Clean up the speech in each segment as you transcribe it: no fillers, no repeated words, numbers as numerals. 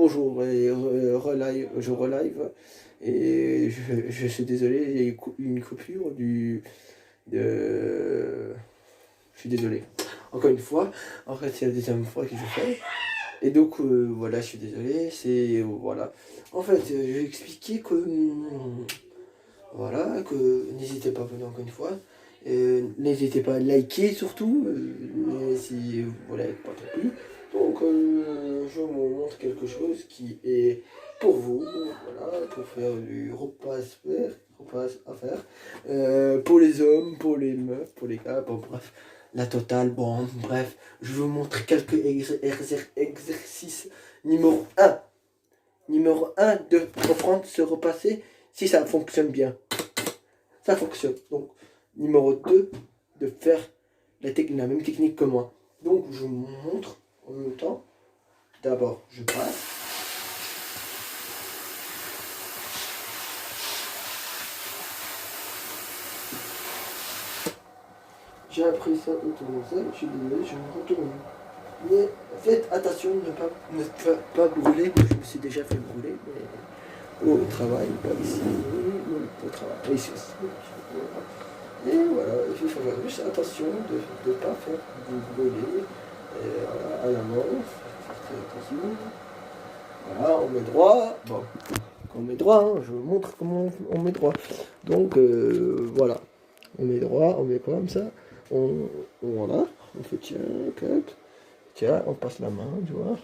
bonjour, et je relive, et je suis désolé, il y a eu une coupure de... Je suis désolé. Encore une fois, en fait c'est la deuxième fois que je fais, et donc voilà, je suis désolé, voilà. En fait, je vais expliquer que, voilà, que n'hésitez pas à venir encore une fois. N'hésitez pas à liker surtout, si vous voulez pas trop plus. Donc je vous montre quelque chose qui est pour vous, voilà, pour faire du repas à faire, pour les hommes, pour les meufs, pour les gars, bon bref, la totale, bon bref, je vous montre quelques exercices. Numéro 1 de reprendre, se repasser si ça fonctionne bien. Ça fonctionne. Donc, numéro 2, de faire la même technique que moi. Donc, je vous montre en même temps. D'abord, je passe. J'ai appris ça au tournesol, je suis désolé, je me retourne. Mais faites attention de ne pas brûler. Moi, je me suis déjà fait brûler, mais au travail, pas ici, au travail, ici aussi. Et voilà, il faut faire juste attention de ne pas faire du brûler à la main. Très attention. Voilà, on met droit. Bon, quand on met droit, hein, je vous montre comment on met droit. Donc voilà, on met droit, on met comme ça. Voilà, on fait tiens, on passe la main, tu vois.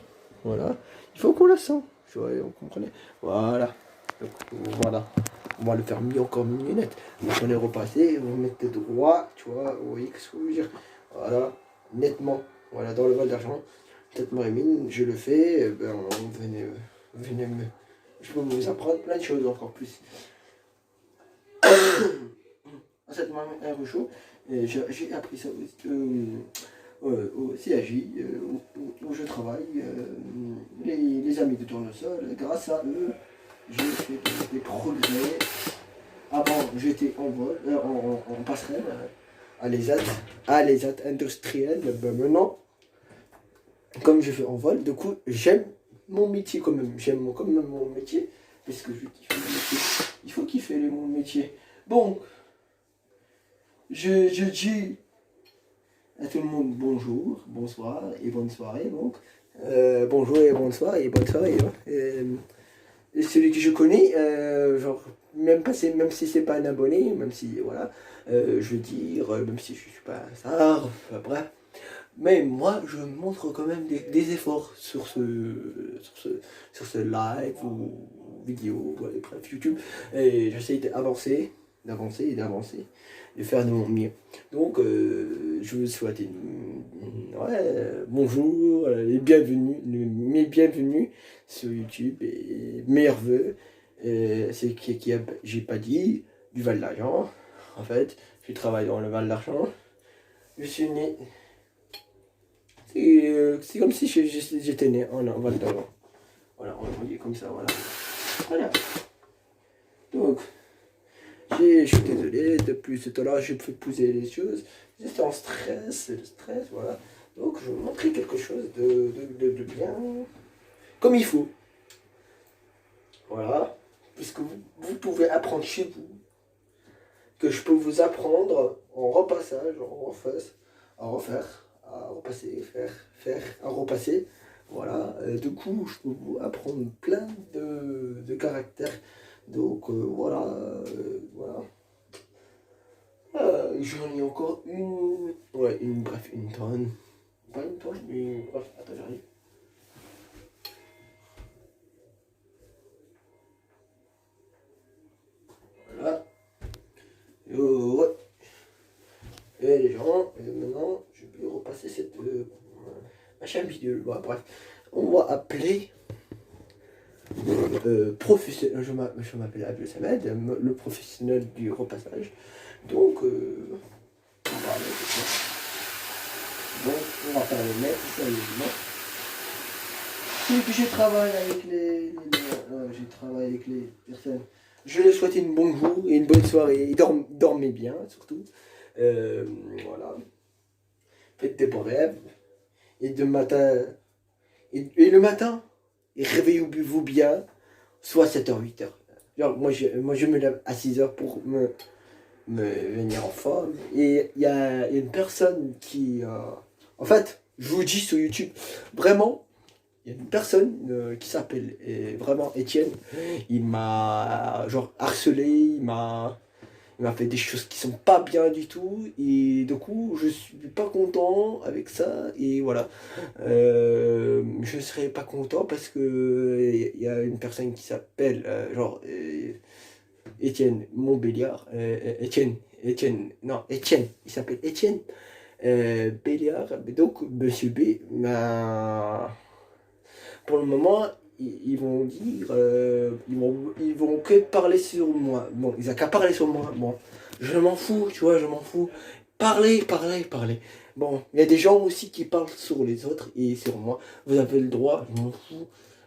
Voilà, il faut qu'on la sente, tu vois, vous comprenez. Voilà, donc, voilà. On va le faire mieux, encore mieux net. Donc on est repassé, vous mettez droit, tu vois, vous voyez ce que je veux dire. Voilà, nettement. Voilà, dans le Val d'Argent. Peut-être Marie-Mine, je le fais, venez me. Je peux vous apprendre plein de choses encore plus. Cette main chaud, j'ai appris ça au CAJ, où je travaille. Les amis de tournesol, grâce à eux, j'ai fait des progrès. Avant, j'étais en vol, en passerelle, à l'ESAT industrielle. Ben maintenant, comme je fais en vol, du coup, j'aime mon métier quand même. J'aime quand même mon métier, parce que je kiffe le métier. Il faut kiffer mon métier. Bon, je dis à tout le monde bonjour, bonsoir et bonne soirée. Donc, bonjour et bonsoir et bonne soirée. Hein. Et celui que je connais, genre, même si c'est pas un abonné, même si, voilà, je veux dire, même si je suis pas un star, enfin, bref. Mais moi, je montre quand même des efforts sur ce live ou vidéo, ouais, bref, YouTube. Et j'essaie d'avancer, de faire de mon mieux. Donc, je vous souhaite bonjour et bienvenue, mes bienvenus sur YouTube et meilleurs vœux. C'est j'ai pas dit, du Val d'Argent. En fait, je travaille dans le Val d'Argent. Je suis né. C'est comme si j'étais né en Val d'Argent. Voilà, on voyait comme ça, voilà. Voilà. Donc, je suis désolé, depuis tout à l'heure, j'ai fait pousser les choses. J'étais en stress, le stress, voilà. Donc, je vais vous montrer quelque chose de bien, comme il faut. Voilà. Puisque vous pouvez apprendre chez vous, que je peux vous apprendre en repassage, à refaire, à repasser, faire, à repasser. Voilà, du coup, je peux vous apprendre plein de caractères. Donc, voilà. J'en ai encore une. Ouais, une tonne. Pas une tonne, mais bref, attends, j'arrive. Voilà. Ouais. Et les gens, maintenant, je vais repasser cette machin bidule. Bon, bref, on va appeler professionnel. Je m'appelle Abdel Samed, le professionnel du repassage. Donc, on va parler de ça. Donc, on va parler net, sérieusement. Et puis, je travaille avec les personnes. Je leur souhaite une bonne jour et une bonne soirée. Dormez bien, surtout. Voilà. Faites des bons rêves. Et le matin, et réveillez-vous bien, soit 7h, 8h. Genre, moi, je me lève à 6h pour me venir en forme. Et il y a une personne qui... en fait, je vous dis sur YouTube, vraiment, il y a une personne qui s'appelle vraiment Étienne. Il m'a genre harcelé, il m'a fait des choses qui sont pas bien du tout. Et du coup, je suis pas content avec ça. Et voilà. Je serais pas content parce que il y a une personne qui s'appelle Étienne Montbéliard. Étienne, il s'appelle Étienne Béliard. Donc, Monsieur B m'a pour le moment, ils vont dire, ils vont que parler sur moi. Bon, ils n'ont qu'à parler sur moi. Bon, je m'en fous, tu vois, je m'en fous. Parlez, parlez, parlez. Bon, il y a des gens aussi qui parlent sur les autres et sur moi. Vous avez le droit,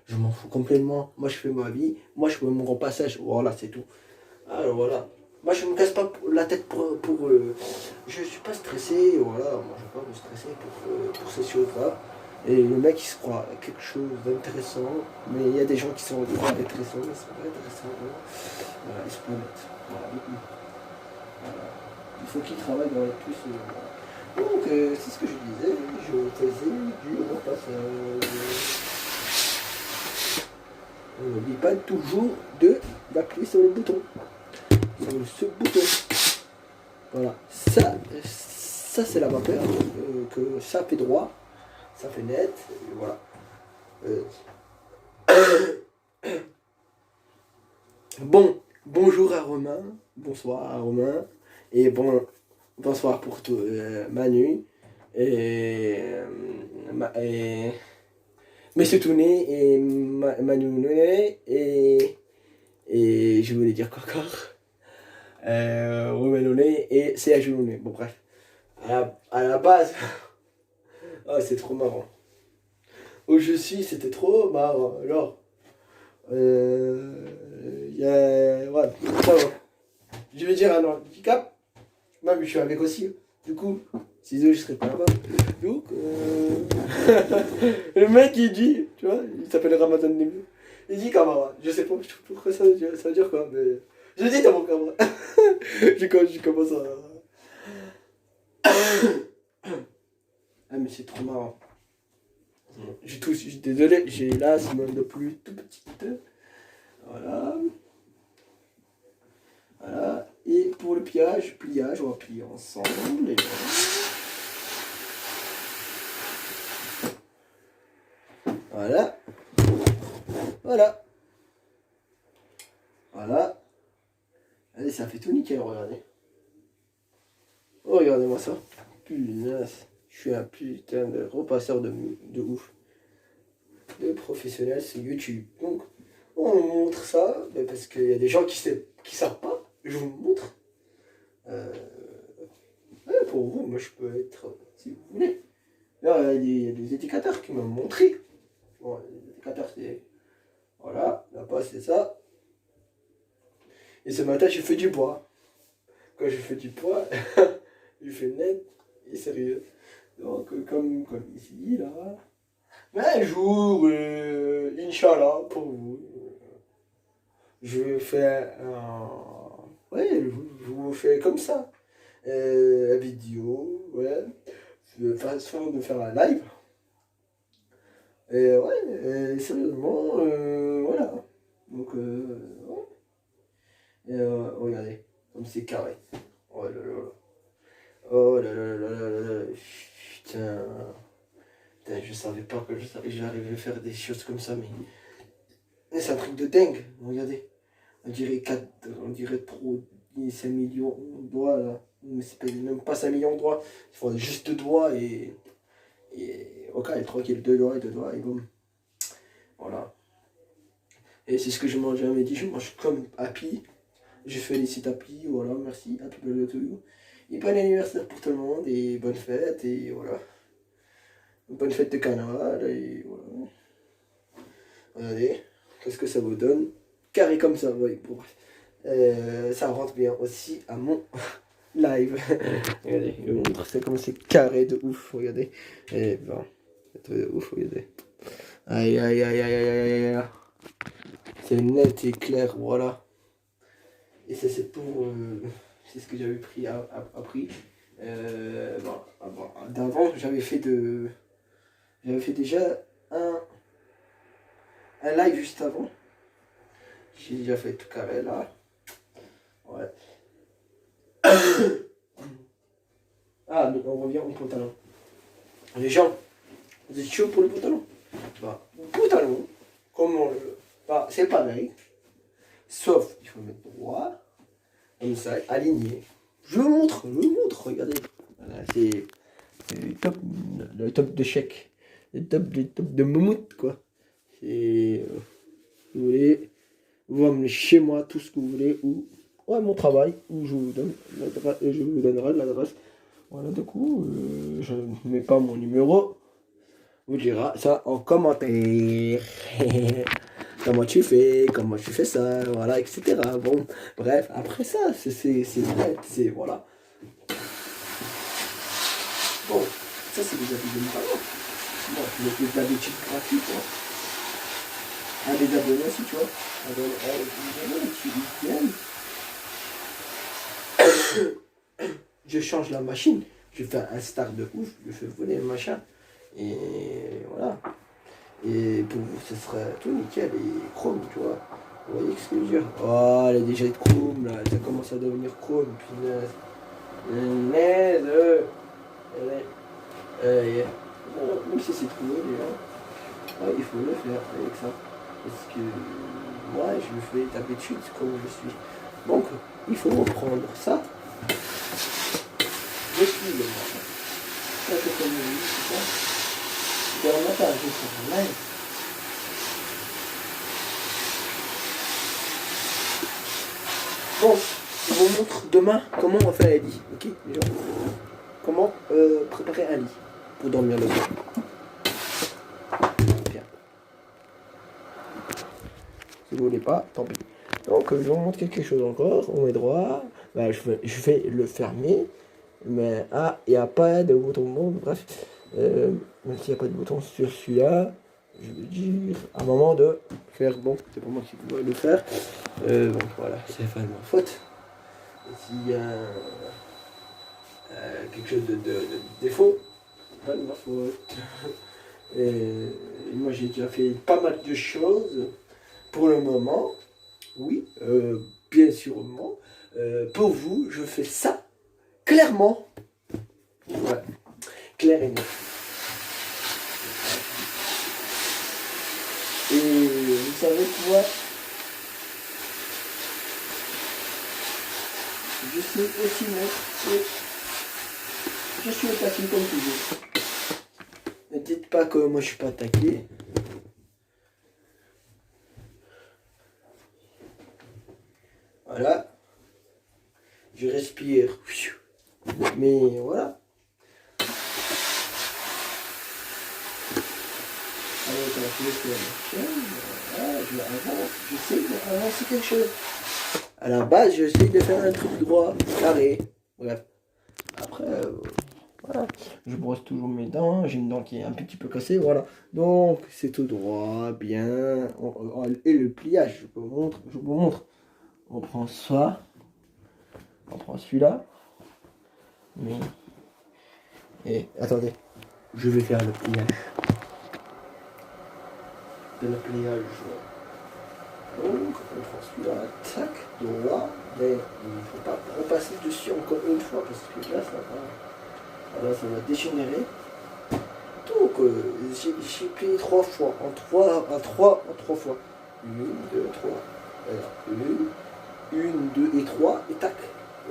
je m'en fous complètement. Moi, je fais ma vie, moi, je fais mon repassage. Voilà, c'est tout. Alors voilà. Moi, je me casse pas la tête je suis pas stressé, voilà. Moi, je vais pas me stresser pour ces choses-là. Et le mec, il se croit quelque chose d'intéressant, mais il y a des gens qui sont intéressants, mais c'est pas intéressant. Voilà, ils se promettent. Voilà, voilà. Il faut qu'ils travaillent dans les plus. Voilà. Donc, c'est ce que je disais, je faisais du repassage. On n'oublie pas toujours d'appuyer sur le bouton. Sur ce bouton. Voilà. Ça c'est la vapeur, que ça fait droit. Ça fait net, et voilà. Bon, bonjour à Romain, bonsoir à Romain, et bonsoir pour tout, Manu, et Monsieur Touné, et Manu Nouné, et je voulais dire quoi encore Romain Nouné, et CH Nouné, bon bref. À la base... Ah, c'est trop marrant. Où je suis, c'était trop marrant. Genre, ouais, ça va. Je vais dire un handicap. Même je suis avec aussi. Du coup, si eux, je serais pas là-bas. Donc, le mec, il dit, tu vois, il s'appelle Ramadan Nemi. Il dit camarade. Je sais pas pourquoi ça veut dire quoi, mais je dis t'as mon camarade. je commence à. Ah, mais c'est trop marrant. Je suis désolé, j'ai l'asthme de plus tout petite. Voilà. Voilà. Et pour le pliage, on va plier ensemble. Et voilà. Voilà. Voilà. Allez, ça fait tout nickel, regardez. Oh, regardez-moi ça. Punaise. Je suis un putain de repasseur de ouf. De professionnel sur YouTube. Donc, on montre ça, parce qu'il y a des gens qui savent pas. Je vous montre. Ouais, pour vous, moi je peux être, si vous voulez. Là, il y a des éducateurs qui m'ont montré. Bon, les éducateurs, c'est. Voilà, là-bas, c'est ça. Et ce matin, j'ai fait du bois. Quand j'ai fait du bois, j'ai fait net et sérieux. Donc, comme ici, là. Mais un jour, Inch'Allah, pour vous, je fais un. Ouais, je vous fais comme ça. La vidéo, ouais. Façon de faire un live. Et ouais, sérieusement, voilà. Donc, ouais. Et regardez, comme c'est carré. Oh là là là. Oh là là là là là là. Putain. Putain, je savais pas que j'arrivais à faire des choses comme ça, mais c'est un truc de dingue. Regardez. On dirait trop 5 millions de doigts là. Mais c'est même pas 5 millions de doigts. Il faut juste 2 doigts et ok, tranquille, 2 doigts et boum. Voilà. Et c'est ce que je mange jamais dit, je mange comme Happy. Je félicite Happy, voilà, merci, Happy birthday to you. Et bon anniversaire pour tout le monde, et bonne fête, et voilà. Bonne fête de canal, et voilà. Regardez, qu'est-ce que ça vous donne? Carré comme ça, oui, bon bref. Ça rentre bien aussi à mon live. Regardez, je vous montre ça comme c'est carré de ouf, regardez. Et bon, c'est de ouf, regardez. Aïe, aïe, aïe, aïe, aïe, aïe, aïe. C'est net et clair, voilà. Et ça, c'est pour... c'est ce que j'avais appris. D'avant, j'avais fait déjà un live juste avant. J'ai déjà fait tout carré là. Ouais. Ah, donc on revient au pantalon. Les gens, vous êtes chaud pour le pantalon? Bah, le pantalon, comment le... Bah, c'est pareil. Sauf, il faut le mettre droit. Comme ça, aligné. Je vous montre, regardez. Voilà, c'est le top de chèque. Le top de moumoute, quoi. C'est... vous voulez, vous amenez chez moi tout ce que vous voulez, ou ouais, mon travail, où je vous donne je vous donnerai l'adresse. Voilà, du coup, je ne mets pas mon numéro. Vous dira ça en commentaire. Comment tu fais ça, voilà, etc. Bon, bref, après ça, c'est net, c'est voilà. Bon, ça c'est des habits de mes parents. Bon, les habitudes gratuites, quoi. Ah, les abonnés aussi, tu vois. Les abonnés, tu viens. Je change la machine, je fais un star de ouf, je fais voler le machin. Et voilà. Et pour vous, ce serait tout nickel et chrome, tu vois. Vous voyez ce que je veux dire? Oh, elle est déjà de chrome, là. Ça commence à devenir chrome, punaise. Punaise. Même si c'est trop haut, déjà. Ouais, il faut le faire avec ça. Parce que moi, je me fais d'habitude comme je suis. Donc, il faut reprendre ça. Je suis le moi. Ça, c'est comme c'est ça. Et on n'a pas un jeu sur live. Bon, je vous montre demain comment on fait un lit, ok les gens. Comment préparer un lit pour dormir le soir. Bien. Si vous voulez pas, tant pis. Donc je vous montre quelque chose encore. On met droit. Bah, je vais le fermer. Mais il n'y a pas de bouton monde. Bref. Même s'il n'y a pas de bouton sur celui-là, je veux dire à un moment de faire. Bon, c'est pas moi qui pourrais le faire. Donc voilà, c'est pas de ma faute. S'il y a quelque chose de défaut, pas de ma faute. Et moi j'ai déjà fait pas mal de choses pour le moment. Oui, bien sûrement. Pour vous, je fais ça clairement. Ouais, clair et net. Et vous savez quoi? Je suis aussi net et je suis attaqué comme toujours. Ne dites pas que moi je suis pas attaqué. Voilà. Je respire. Mais voilà. Alors, quand je vais faire la chaîne, voilà, j'essaie d'avancer quelque chose. À la base, j'essaie de faire un truc droit, carré. Bref. Après, voilà. Je brosse toujours mes dents. J'ai une dent qui est un petit peu cassée. Voilà. Donc, c'est tout droit, bien. Et le pliage, je vous montre. On prend ça. On prend celui-là. Mais... et attendez. Je vais faire le pliage. De le pliage. Donc, on prend celui-là, tac, droit, mais il ne faut pas repasser dessus encore une fois parce que là, ça va dégénérer. Donc, j'ai plié 3 fois, en 3 fois. 1, 2, 3. Alors, 1, 2 et 3, et tac.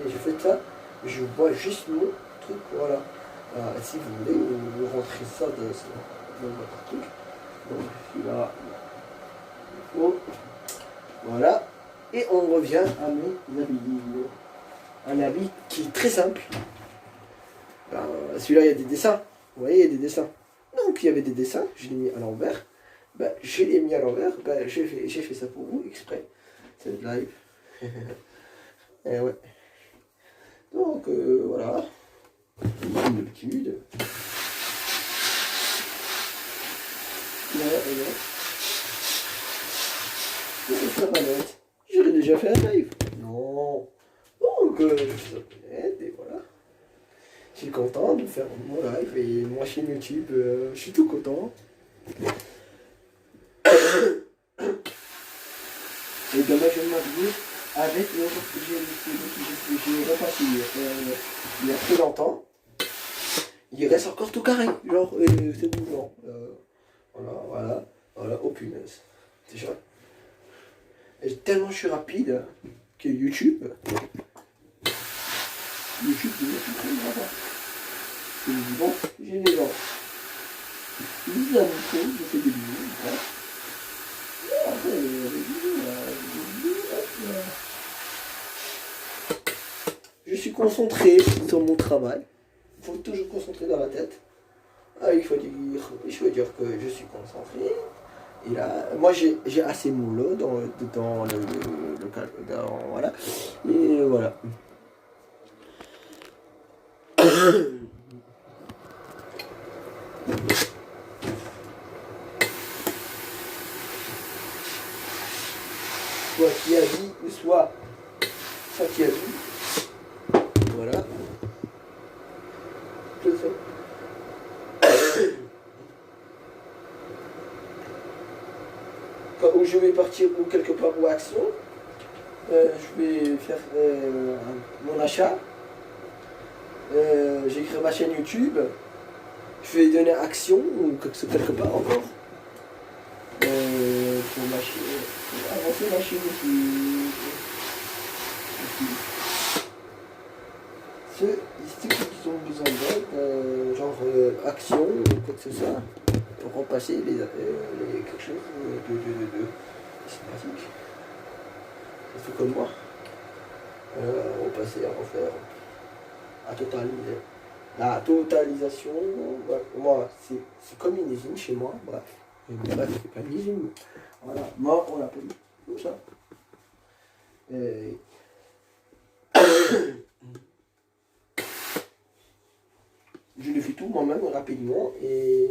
Et je fais ça, je vois juste mon truc, voilà. Alors, si vous voulez, vous rentrez ça dans votre truc. Donc, celui-là, oh. Voilà. Et on revient à mes habits. Un habit qui est très simple. Celui-là, il y a des dessins. Vous voyez, il y a des dessins. Donc, il y avait des dessins. Je l'ai mis à l'envers. Je l'ai mis à l'envers. J'ai fait ça pour vous, exprès. C'est le live. Et ouais. Donc, voilà. Comme d'habitude. Ouais. Ça va net. J'aurais déjà fait un live. Non. Donc, je suis honnête et voilà. Je suis content de faire mon live et ma chaîne YouTube. Je suis tout content. Et demain, je vais m'habiller avec le que j'ai repassé il y a très longtemps. Il reste encore tout carré. Genre, c'est bougeant. Voilà. Oh punaise. Déjà. Et tellement je suis rapide que YouTube, il me comprend pas. Je me dis, bon, j'ai des gens. Je dis à micro, je fais des vidéos, bref. Et après, les vidéos, là. Je suis concentré sur mon travail. Il faut toujours concentrer dans la tête. Ah, il faut dire que je suis concentré. Et là, moi j'ai assez moulot dans le cadre. Voilà. Et voilà. Soit qui a dit, soit ça qui a vu. Voilà. C'est ça. Où je vais partir ou quelque part ou action, je vais faire mon achat, j'écris ma chaîne YouTube, je vais donner action ou quelque part encore pour avancer ma chaîne YouTube. Ceux qui ont besoin d'aide, genre action ou quoi que ce soit, pour repasser quelque chose de sympathique. C'est tout comme moi. Repasser à refaire, à totaliser. La totalisation, ouais, moi, c'est comme une usine chez moi, bref. Bref, c'est pas une usine. Voilà, moi, on l'appelle comme ça. Et... je le fais tout moi-même rapidement et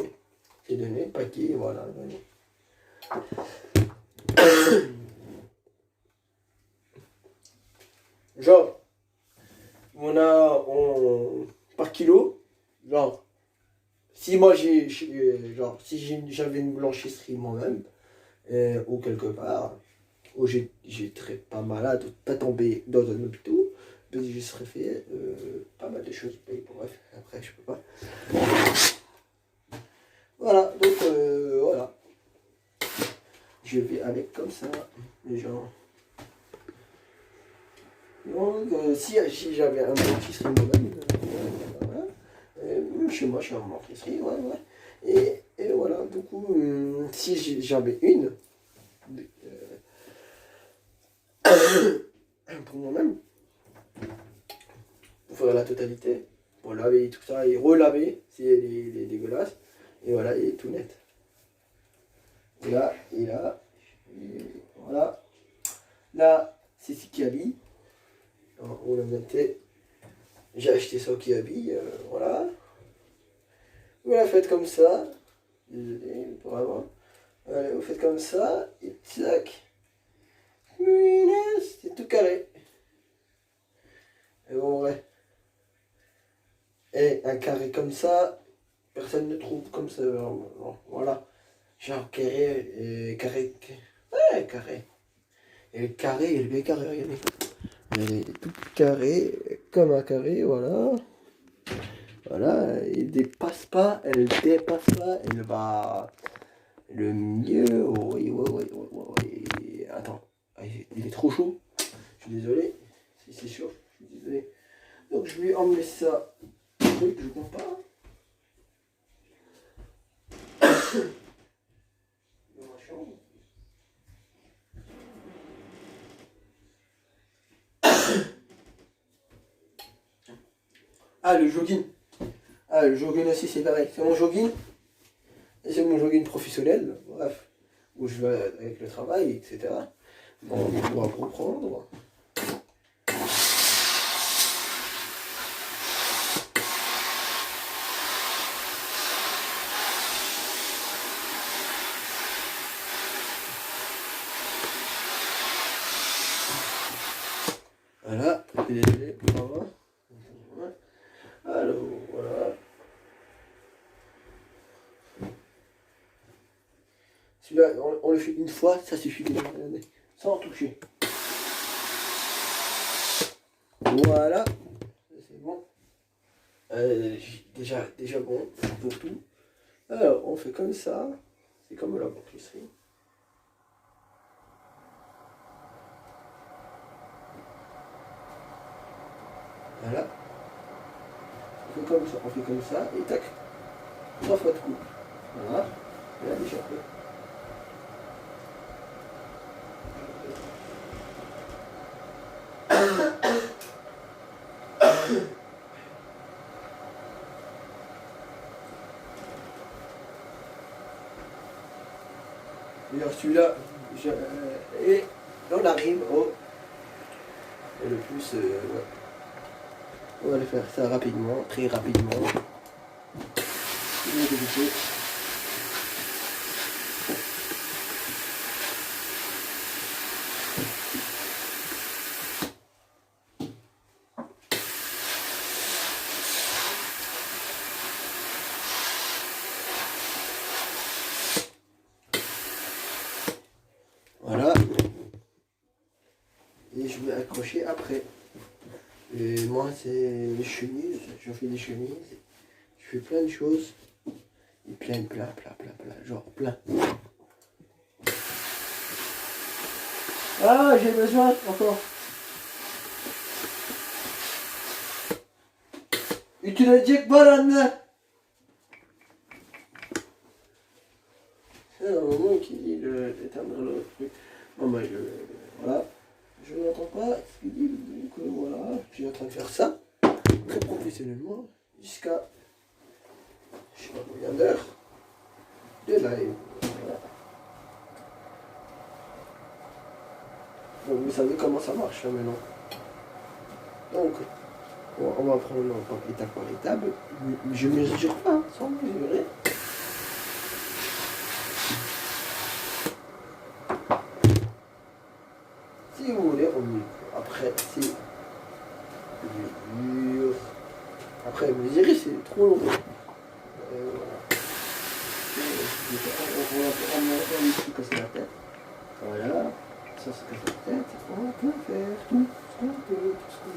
c'est donné, paquet, voilà. Genre, par kilo, genre, si moi j'avais une blanchisserie moi-même, ou quelque part, où j'étais pas malade, pas tombé dans un hôpital, je serais fait pas mal de choses, mais bref, après je peux pas. Voilà, donc voilà. Je vais avec comme ça, genre. Donc, si j'avais un blanchisserie moi-même, voilà. Même chez moi, je suis en blanchisserie, ouais. Et voilà, du coup, si j'avais une, pour moi-même, pour faire la totalité, pour laver tout ça et relaver si elle est dégueulasse, et voilà, il est tout net. Et là, et voilà. Là, c'est ce qui habille. On l'a monté. J'ai acheté ça qui habille, voilà. Vous la faites comme ça. Désolé pour avoir. Allez, vous faites comme ça, et tac. C'est tout carré. Et bon, ouais. Et un carré comme ça, personne ne trouve comme ça. Voilà. Genre carré, carré. Ouais, carré. Et le carré, il est bien carré, regardez. Elle est tout carré, comme un carré, voilà. Voilà, il dépasse pas, elle dépasse pas, elle va le mieux. Oui. Attends, il est trop chaud. Je suis désolé. Si c'est chaud, je suis désolé. Donc je vais emmener ça. Oui, je compte pas. Dans ma chambre. Ah, le jogging. Ah, le jogging aussi, c'est pareil. C'est mon jogging. Et c'est mon jogging professionnel. Bref. Où je vais avec le travail, etc. Bon, on va reprendre. Voilà, désolé, bravo. Alors, voilà. Celui-là, on le fait une fois, ça suffit de regarder, sans toucher. Voilà, c'est bon. Déjà bon pour tout. Alors, on fait comme ça. C'est comme la pâtisserie. Voilà. On fait comme ça, et tac. 3 fois de coupe. Voilà. Et là, déjà fait. D'ailleurs, celui-là, et on arrive au le plus. Ouais. On va le faire ça rapidement, très rapidement. Voilà. Et je vais accrocher après. Et moi, c'est les chemises. Je fais des chemises. Je fais plein de choses. Et plein. Genre plein. Ah, j'ai besoin encore. Ütülecek var anne. C'est un moment qui dit d'éteindre le truc. Bon, bah, voilà. Je n'entends pas ce qu'il dit. Donc voilà, je suis en train de faire ça. Très professionnellement. Jusqu'à je sais pas combien d'heures de live. Voilà. Donc vous savez comment ça marche là maintenant. Donc on va prendre étape par étape. Je ne mesure pas, sans mesurer. Si vous voulez, on mesure. Après, si mesure. Après, mesurer, c'est trop long. Voilà. On va se casser la tête. Voilà. Ça se casse la tête. On peut faire tout ce qu'on peut, tout ce qu'on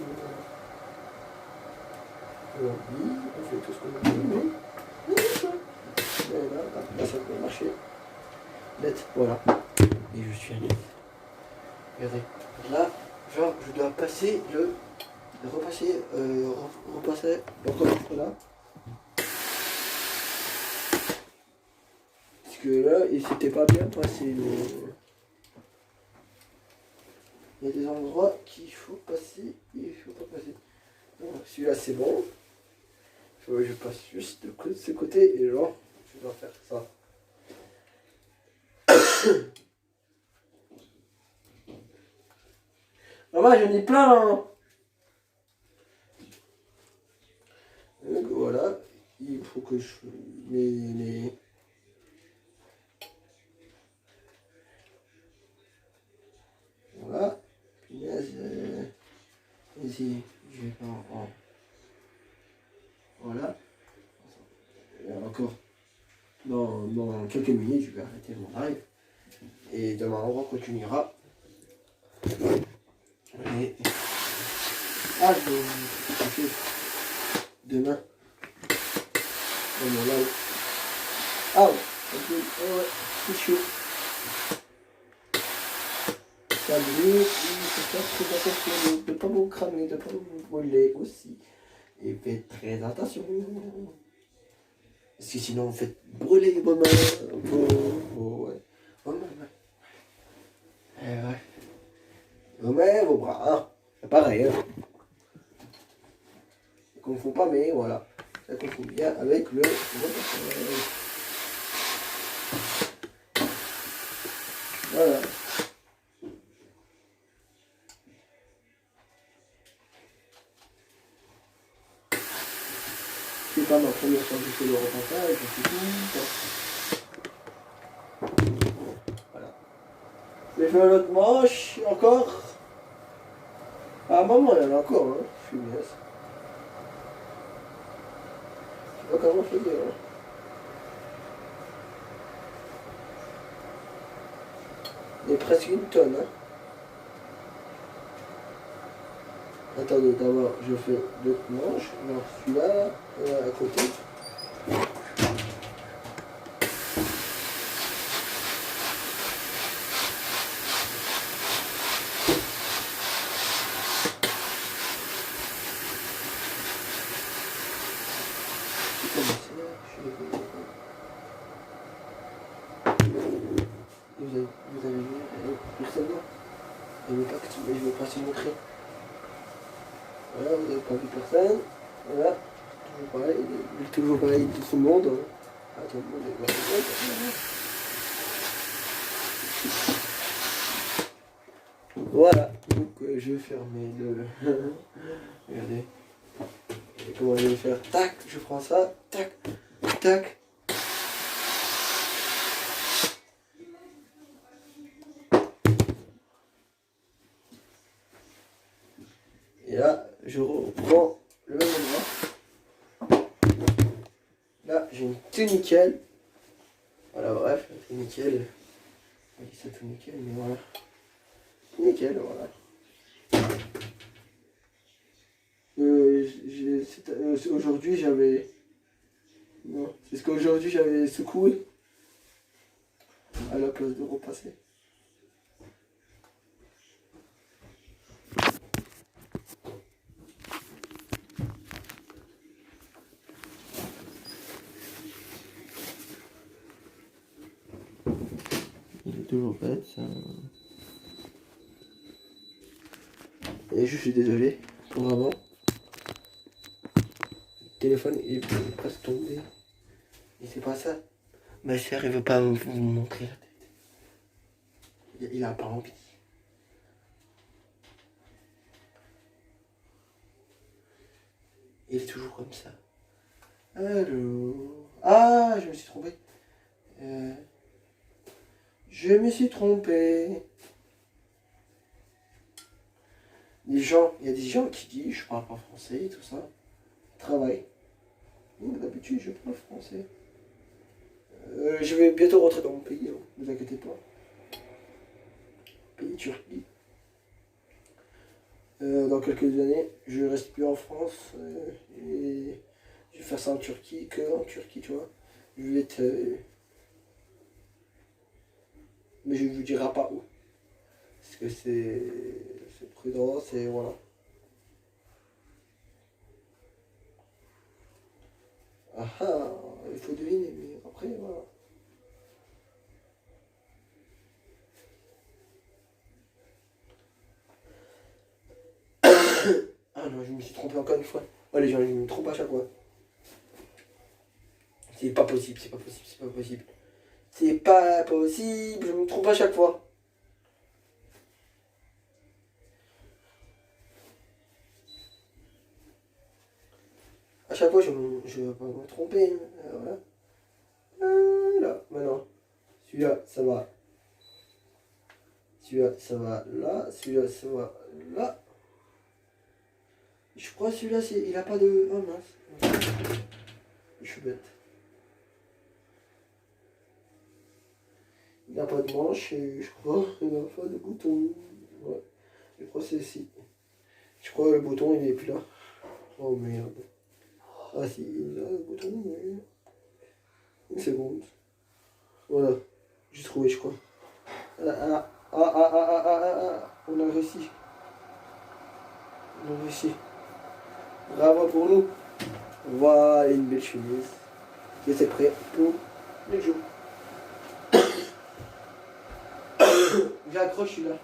veut. On fait tout ce qu'on veut, mais là, ça peut marcher. Net, voilà. Et je suis à net. Regardez. Là, genre, je dois passer repasser le là. Parce que là, il s'était pas bien passé. Il y a des endroits qu'il faut passer et il faut pas passer. Donc, celui-là, c'est bon. Je passe juste de ce côté et genre, je dois faire ça. Maman, j'en ai plein là. Donc voilà, il faut que je mets les... Voilà. Punaise, ici, je vais pas en... Voilà. Et encore. Dans quelques minutes, je vais arrêter mon live. Et demain, on continuera. Et... Ah, je vais demain. Dans mon live. Ah ouais, ouais, c'est chaud. Ça brûle, il faut faire très attention de ne pas vous cramer, de ne pas vous brûler aussi. Et faites très attention. Parce que sinon vous faites brûler vos mains, vos mains, vos bras, hein. C'est pareil, hein. Ça ne confond pas, mais voilà. Ça confond bien avec le... Voilà. C'est pas ma première fois que je fais le repentage, c'est tout. Voilà. Je fais l'autre manche, encore. Ah, maman, il y en a encore, hein. Fumiès. Je sais pas comment je faisais, hein. Il y a presque une tonne, hein. Attendez, d'abord, je fais l'autre manche. Non, celui-là, à côté. Vous avez vu personne là. Il veut pas que je vais pas te montrer. Voilà, vous n'avez pas vu personne. Voilà. Toujours pareil. Il est toujours pareil de ce monde. Attends, le monde est voilà. Donc je vais fermer le. Regardez. Et comment je vais faire? Tac, je prends ça. Tac, tac. Et là, je reprends le même endroit. Là, j'ai une tout nickel. Voilà, bref, tout nickel. On dit ça tout nickel, mais voilà. Tout nickel, voilà. Aujourd'hui, j'avais... Non, c'est ce qu'aujourd'hui, j'avais secoué à la place de repasser. Il est toujours bête, ça. Et je suis désolé pour avant. Le téléphone est presque tombé. Et c'est pas ça. Ma chère, il veut pas vous montrer la tête. Il a pas envie. Il est toujours comme ça. Allô. Ah, je me suis trompé. Je me suis trompé. Il y a des gens qui disent je parle pas français et tout ça. Travail. D'habitude, je parle français. Je vais bientôt rentrer dans mon pays, hein, ne vous inquiétez pas. Pays Turquie. Dans quelques années, je reste plus en France et je vais faire ça en Turquie, en Turquie, tu vois. Je vais être. Mais je ne vous dirai pas où. Parce que c'est prudent, c'est. Voilà. Ah ah, il faut deviner, mais après, voilà. Ah non, je me suis trompé encore une fois. Oh les gens, je me trompe à chaque fois. C'est pas possible, c'est pas possible, c'est pas possible. C'est pas possible, je me trompe à chaque fois. À chaque fois, je vais pas me tromper. Voilà. Voilà, maintenant. Celui-là, ça va. Celui-là, ça va là. Celui-là, ça va là. Je crois que celui-là, il a pas de... Oh mince. Je suis bête. Il n'a pas de manche et je crois qu'il n'a pas de bouton. Ouais. Je crois que c'est ici. Je crois que le bouton, il est plus là. Oh merde. Ah si, il a le bouton, mais... Une seconde. Voilà. J'ai trouvé, je crois. On a réussi. On a réussi. Bravo pour nous. Voilà une belle chemise. Et c'est prêt pour le jour. J'accroche celui-là.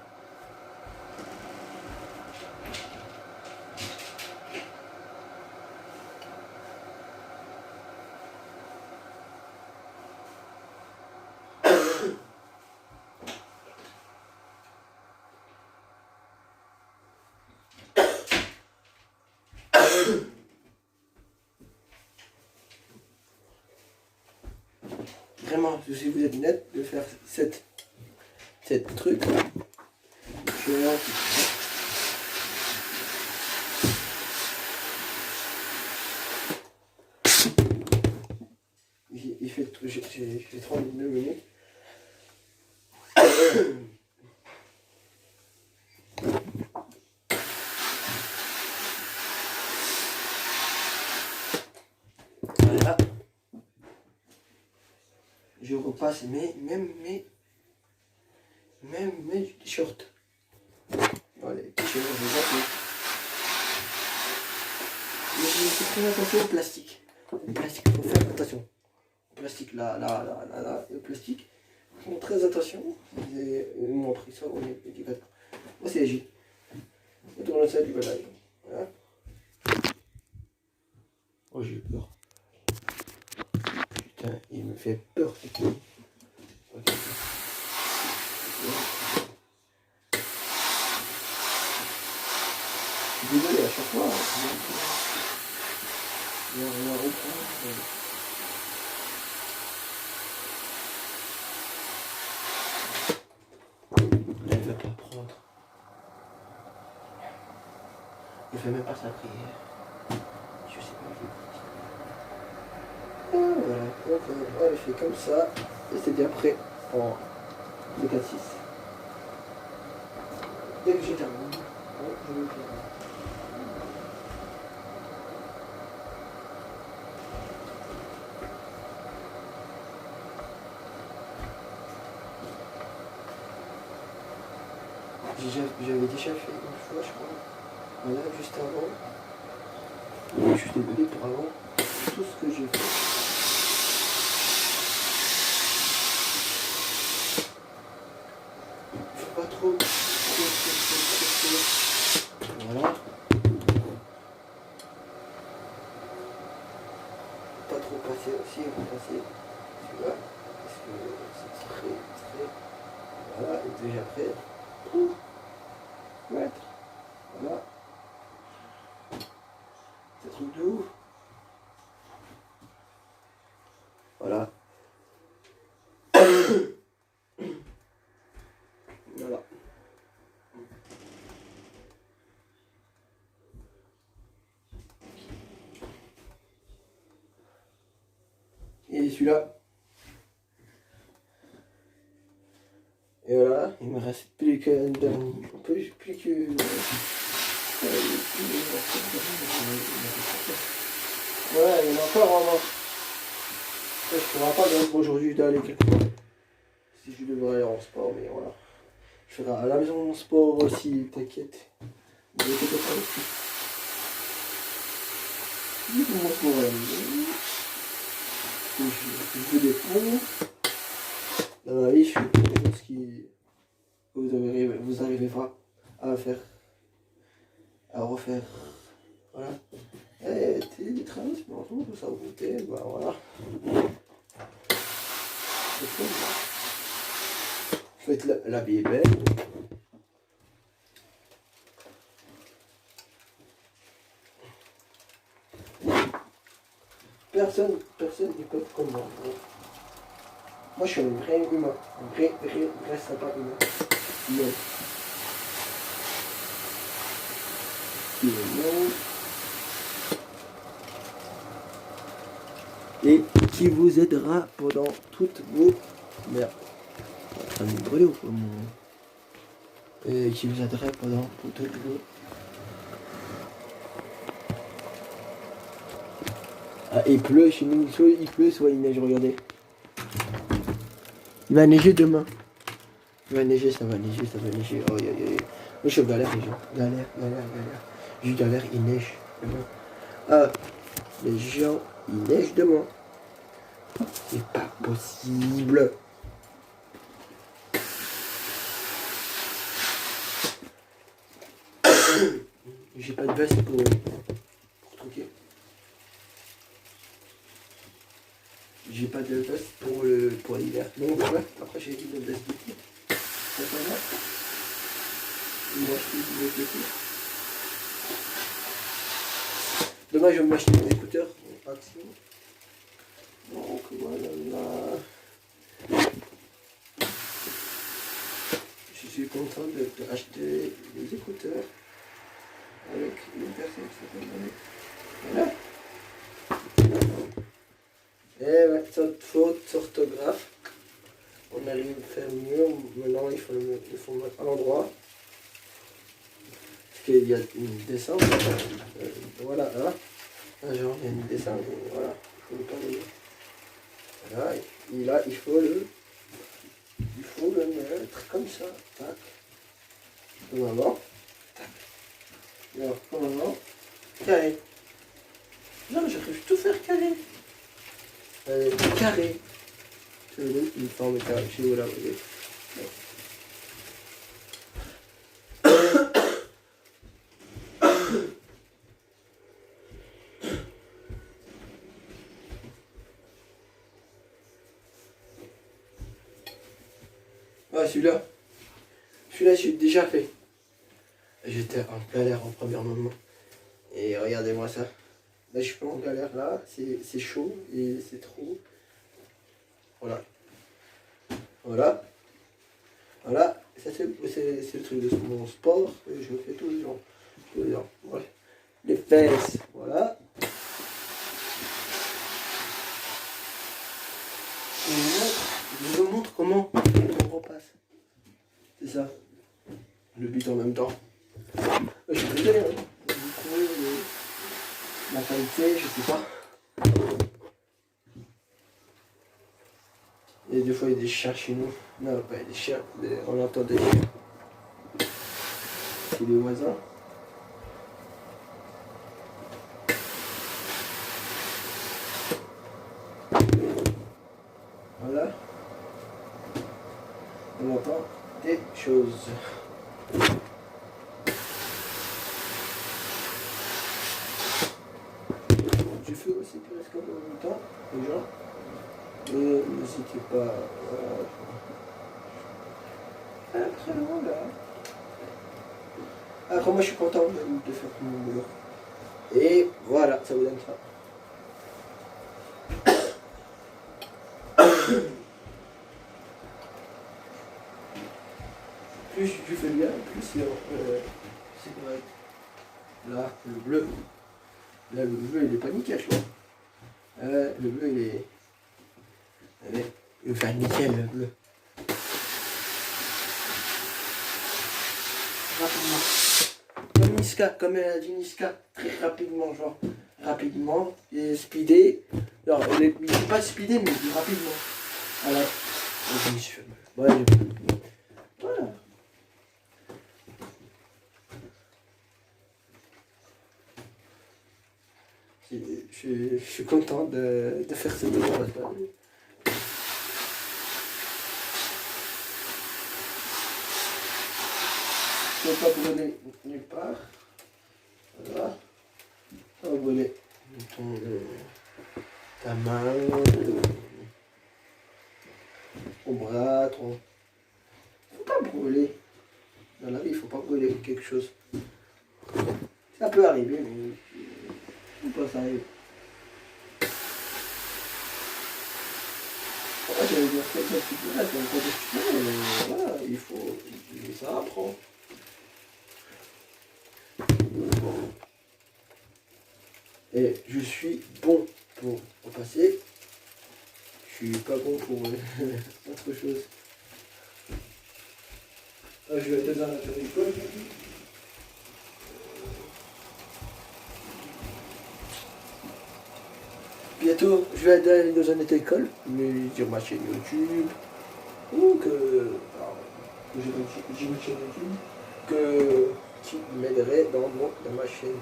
Vraiment, si vous êtes net de faire cette truc. efface même mes shorts. Voilà, les t-shirts, je les appelle. Mais je fais très attention au plastique. Le plastique, il faut faire attention. Le plastique, là, le plastique, ils font très attention. Ils m'ont montré ça au éducateur. Moi, c'est Gilles. Le tournesol du balai. Voilà. Oh, j'ai eu peur. Putain, il me fait peur, ce truc. Okay. Je suis désolé à chaque fois. On va reprendre. Elle ne veut pas prendre. Elle ne fait même pas sa prière. Je sais pas. Ah, voilà. Donc, elle fait comme ça. Et c'est bien prêt en 2, 4, 6. Dès que j'ai terminé, je vais le faire. J'avais déjà fait une fois, je crois. Voilà, juste avant. Je suis désolé pour avant. Tout ce que j'ai fait. Faut pas trop. Voilà. Pas trop passer aussi, repasser celui-là. Parce que c'est très. Voilà, et déjà prêt. Mettre. Voilà. C'est un truc de ouf. Voilà. Voilà. Et celui-là. Et voilà, il me reste plus que plus que. Voilà, il y en a encore vraiment. Je ne pourrai pas donc aujourd'hui d'aller quelque part. Si je devrais aller en sport, mais voilà. Je ferai à la maison mon sport aussi, t'inquiète. Ne t'inquiète pas aussi. Je fais mon sport à la maison. Je fais des ponts. Dans la vie, je fais des choses qui vous arrivez pas à faire, à refaire. Voilà. Et des travaux, c'est bon, tout ça vous goûtez, bah voilà. C'est cool. Faites la vie est belle. Personne n'est peut être comme moi. Moi, je suis un vrai humain. Un vrai sympa humain. Non. Et qui vous aidera pendant toutes vos merdes. Ça me brûle ou quoi, et qui vous aidera pendant toutes vos. Ah, il pleut chez nous, soit il pleut, soit il neige, regardez. Il va neiger demain. Il va neiger, ça va neiger. Oh, Moi, je suis galère, les gens. Galère. Je galère, il neige demain. Ah, les gens, il neige demain. C'est pas possible. J'ai pas de veste pour troquer. J'ai pas de veste pour l'hiver. Donc voilà, après j'ai dit de veste d'été. C'est pas grave. Moi je suis de veste d'été. Demain je vais m'acheter des écouteurs en action. Donc voilà. Je suis content d'acheter des écouteurs avec une personne qui s'appelle Manet. Voilà. Et ouais, faute d'orthographe. On arrive à faire mieux. Maintenant, il faut mettre à l'endroit. Parce qu'il y a une descente. Voilà, là. Là, genre, il y a une descente. Voilà. Il faut le pas. Voilà. Et là, il faut le faut le mettre comme ça. Tac. Comme avant. Tac. Alors, comme avant. Carré. Non, j'arrive tout faire carré. Carré. Je veux dire, une forme carrée. Je sais où là, vous voyez. Ah, celui-là, j'ai déjà fait. J'étais en galère en premier moment. Et regardez-moi ça. Là, je suis pas en galère là. C'est chaud et c'est trop. Voilà. Voilà. Voilà. Ça, c'est le truc de mon sport. Et je le fais tous les jours. Tous les jours. Ouais. Les fesses. Voilà. Je vous montre comment on repasse. C'est ça. Le but en même temps. Je suis désolé, hein. Vous trouvez la qualité, je sais pas. Et des fois il y a des chiens chez nous. Non, pas des chiens, on entend des chiens. C'est les voisins. Voilà. On entend des choses. Je fais aussi presque en même temps, les gens. Et n'hésitez pas. Très loin là. Après moi je suis content de faire tout mon boulot. Et voilà, ça vous donne ça. Plus je fais bien, plus c'est correct. Là, le bleu. Là, le bleu, il est pas nickel, je crois. Le bleu, il est... Allez, il va faire nickel, le bleu. Rapidement. Comme Niska, comme elle a dit Niska. Très rapidement, genre. Rapidement. Et speedé. Non, il dit pas speedé, mais il dit rapidement. Voilà. Voilà. Voilà. Je suis content de faire cette opération. Je ne vais pas brûler nulle part. Voilà. Ça va brûler ta main, ton bras, ton... Il ne faut pas brûler. Dans la vie, il ne faut pas brûler quelque chose. Ça peut arriver, mais il ne faut pas ça arrive. J'allais dire quelqu'un qui peut être un voilà, il faut. Ça apprend. Et je suis bon pour repasser. Je suis pas bon pour autre chose. Je vais être dans la école. Bientôt, je vais aller dans une école, mais sur ma chaîne YouTube, ou que j'ai une chaîne YouTube, qui m'aiderait dans ma chaîne.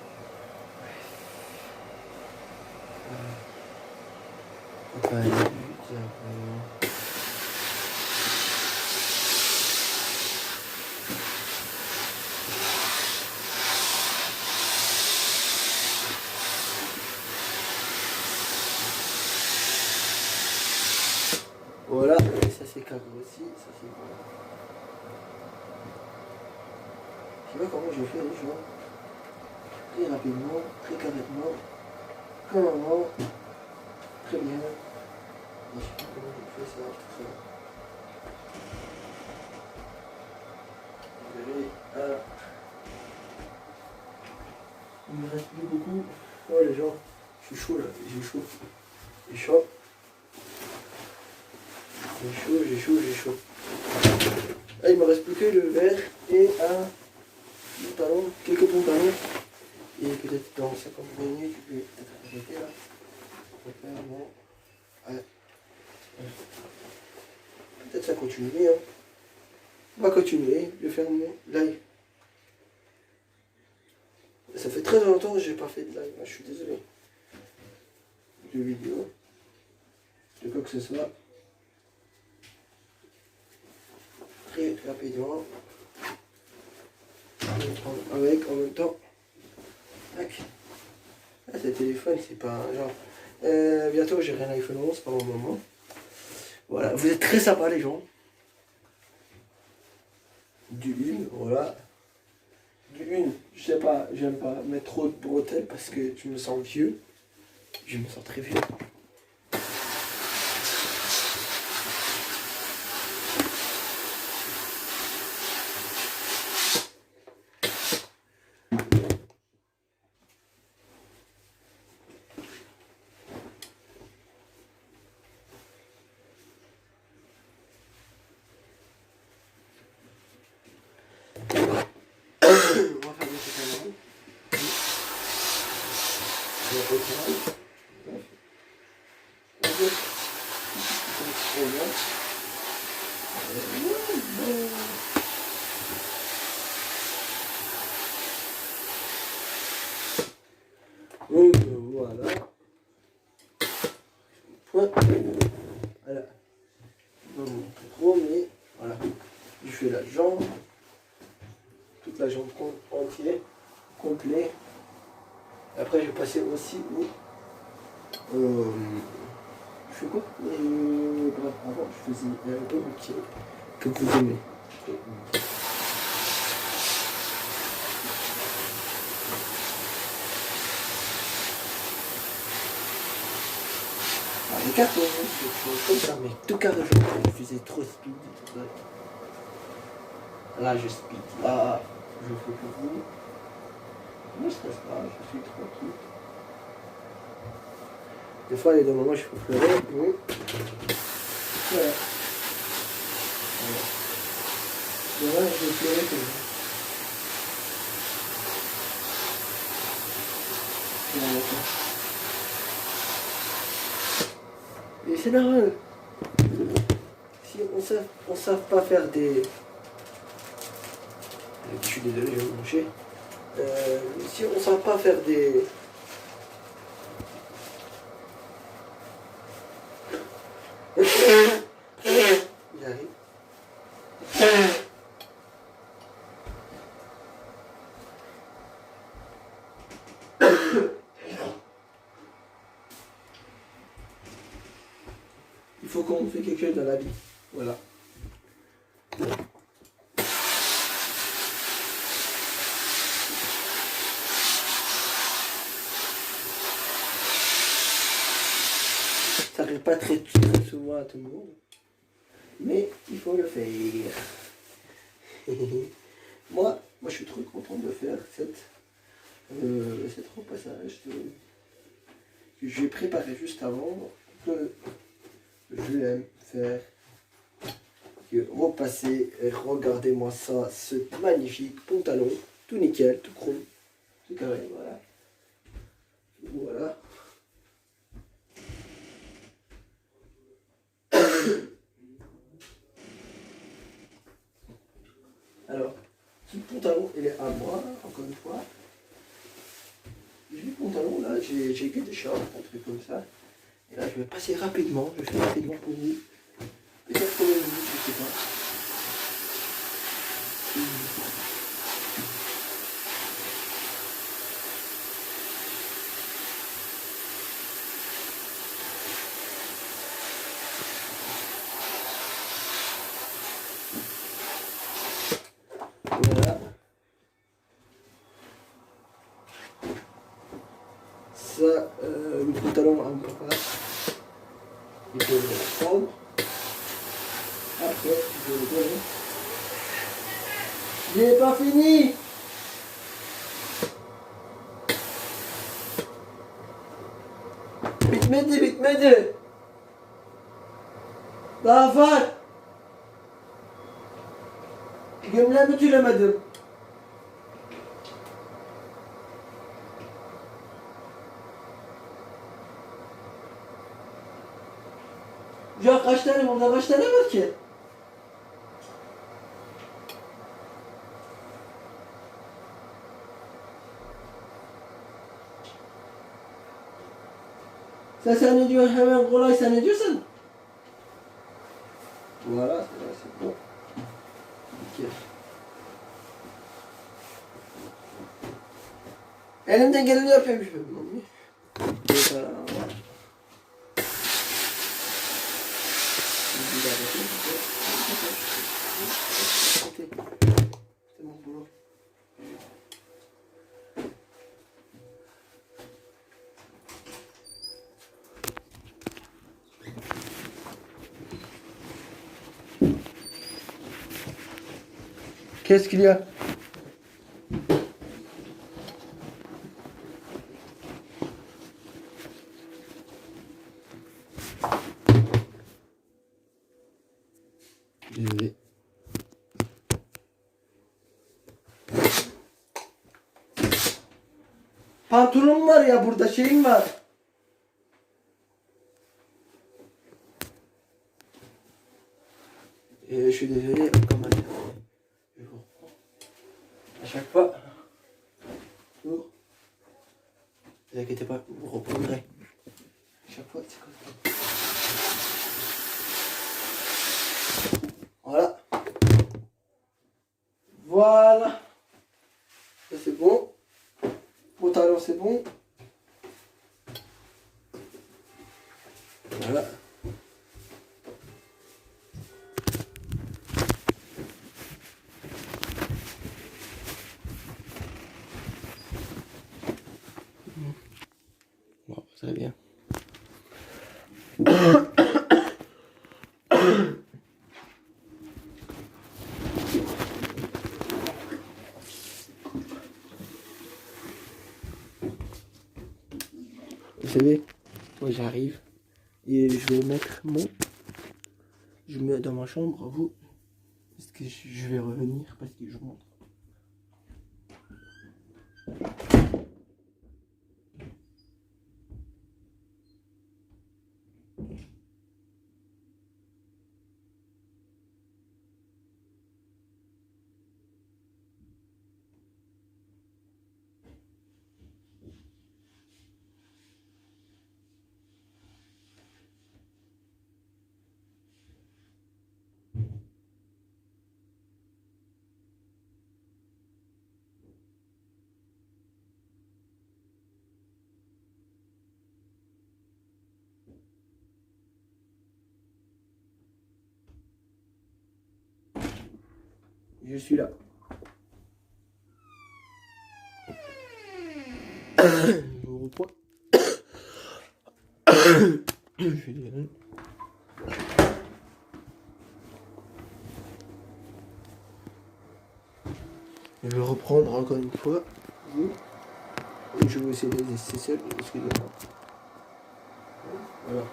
Voilà, et ça c'est carré aussi, ça c'est bon. Je sais pas comment je fais les gens. Très rapidement, très carrément, comment, très bien. Je sais pas comment je fais ça, tout ça. Vous verrez, il me reste plus beaucoup. Ouais les gens, je suis chaud là, j'ai chaud. J'ai chaud. J'ai chaud. Ah, il me reste plus que le verre et un pantalon, quelques pantalons. Et peut-être dans 50 minutes, je vais peut-être arrêter là. Je vais faire mon... Ouais. Peut-être ça continue, hein. continuer de faire mon live. Ça fait très longtemps que j'ai pas fait de live, je suis désolé. De vidéo, de quoi que ce soit. Très rapidement. Je vais prendre avec en même temps. Tac. Ah, ce téléphone, c'est pas un genre. Bientôt j'ai un iPhone 11 pour le moment. Voilà, vous êtes très sympas les gens. Du une, voilà. Du une, je sais pas, j'aime pas mettre trop de bretelles parce que je me sens vieux. Je me sens très vieux. On va faire des caméras. Donc voilà. Point. Voilà. Non, trop, mais voilà. Je fais la jambe. Toute la jambe entière. Complet. Après, je vais passer aussi au. Je fais quoi bref, avant, je faisais un peu pied que vous aimez. Les cartes, je comme ça, mais tout carré, je faisais trop speed. Là, je speed. Là, je fais pour vous. Ne stresse pas, je suis tranquille. Des fois, il y a des moments où je peux pleurer, mais voilà. Voilà, je vais pleurer comme ça. Et c'est normal. Si on ne savent pas faire des... Je suis désolé, je vais me manger. Si on ne savent pas faire des... Il arrive. Il faut qu'on fait quelque chose dans la vie. Voilà. Ça n'arrive pas très souvent à tout le monde. Mais il faut le faire. moi, je suis trop content de faire cet repassage que j'ai préparé juste avant. Que je l'aime faire. Repasser. Regardez-moi ça, ce magnifique pantalon. Tout nickel, tout chrome. Tout carré, voilà. Voilà. Alors, ce pantalon, il est à moi, encore une fois. J'ai le pantalon, là, j'ai que des shorts, un truc comme ça. Et là, je vais passer rapidement, je fais rapidement pour vous. Peut-être combien de minutes, je sais pas. Voilà. Ça, le pantalon à mon papa. Il faut le prendre. Après, je vais le donner. Je n'ai pas fini! Bitmedi! Daha var! Gömleğimi tülemedim. Ya kaç tane burada kaç tane var ki? Sen ne diyorsun? Hemen kolay sen ne diyorsun? Voilà, c'est bon. Nickel. Elimden geleni yapıyorum işte. Voilà. C'est mon boulot. Qu'est-ce qu'il y a? Désolé. Pantolon var ya burada şeyim var. Et je suis désolé, comment dire. Je vous reprends. À chaque fois. Toujours. Ne vous inquiétez pas, vous reprendrez. À chaque fois, c'est comme ça. Voilà. Voilà. Ça c'est bon. Pantalon c'est bon. Voilà. Bon, très bien. Vous savez, moi j'arrive et je vais mettre je mets dans ma chambre, vous, parce que je vais revenir, parce que je montre. Je suis là. Je reprends. Je suis désolé. Je vais reprendre encore une fois. Et je vais essayer de laisser seul. Excusez-moi. Voilà.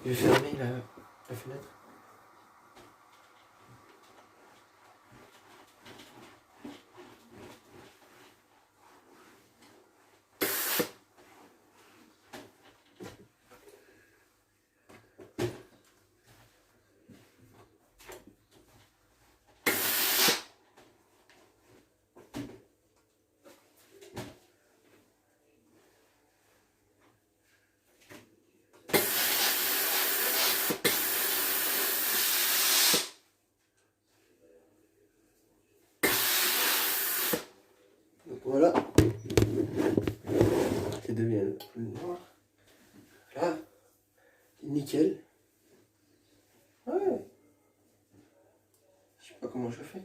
Je vais fermer la fenêtre. Donc voilà. Ça devient plus noir. Là, nickel. Ouais. Je sais pas comment je fais.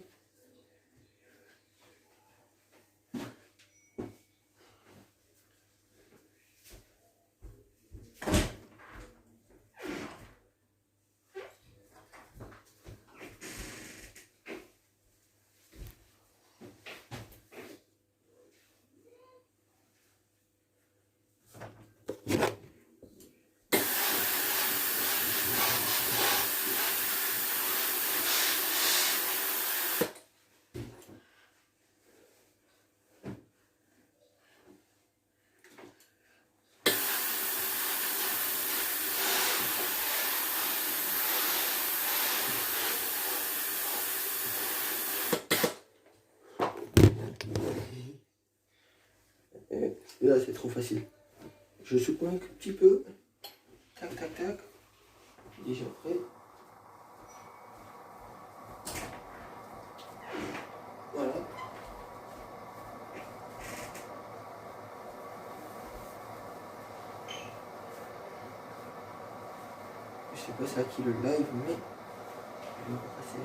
Et là, c'est trop facile. Je secoue un petit peu. Tac, tac, tac. Déjà prêt. Voilà. Je sais pas c'est à qui le live, mais je vais repasser.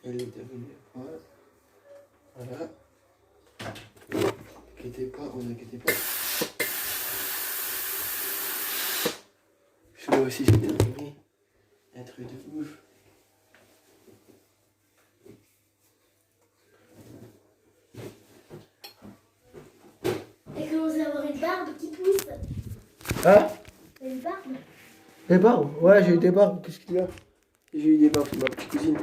Elle est devenue voilà. Inquiétez pas, vous inquiétez pas. Celui-là aussi j'ai terminé. Un truc de ouf. Et commence à avoir une barbe qui pousse. Hein? Une barbe? Des barbes? Ouais, j'ai eu des barbes. Qu'est-ce qu'il y a? J'ai eu des barbes, c'est ma petite cousine.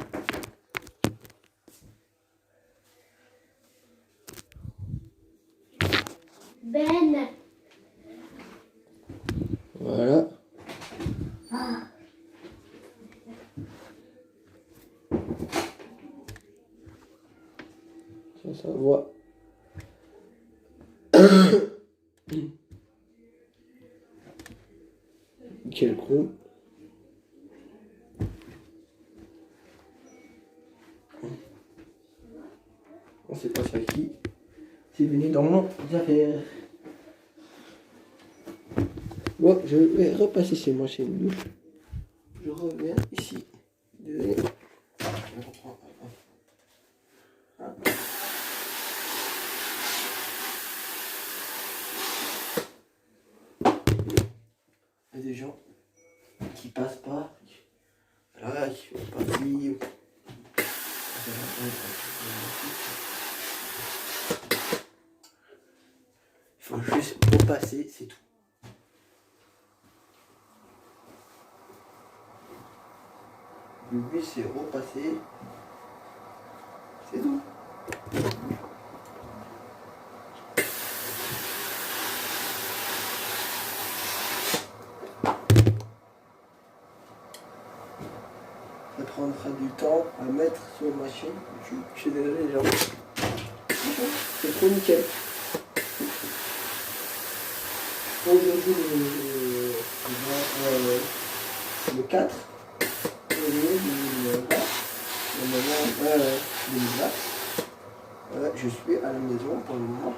Ben. Voilà. Ça voit. Quel gros. On sait pas ça qui. C'est venu dans mon affaire. Bon, je vais repasser chez moi, chez une douche. Je reviens ici. Désolé. Je reprends. Il y a des gens qui passent pas. Voilà, qui font partie. Il faut juste repasser, c'est tout. Le but c'est repasser. C'est tout. Ça prendra du temps à mettre sur la machine. Je suis désolé les gens. C'est trop nickel. Aujourd'hui le 4 février 2020. Voilà, je suis à la maison pour le moment.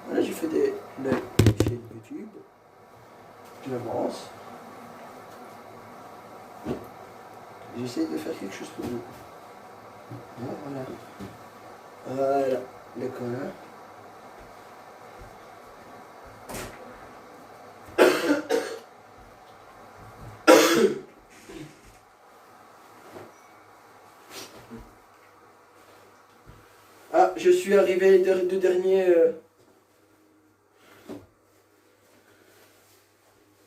Voilà, j'ai fait des lives chez YouTube. J'avance. J'essaie de faire quelque chose pour vous. Voilà. Voilà, le collant. Ah, je suis arrivé les deux derniers.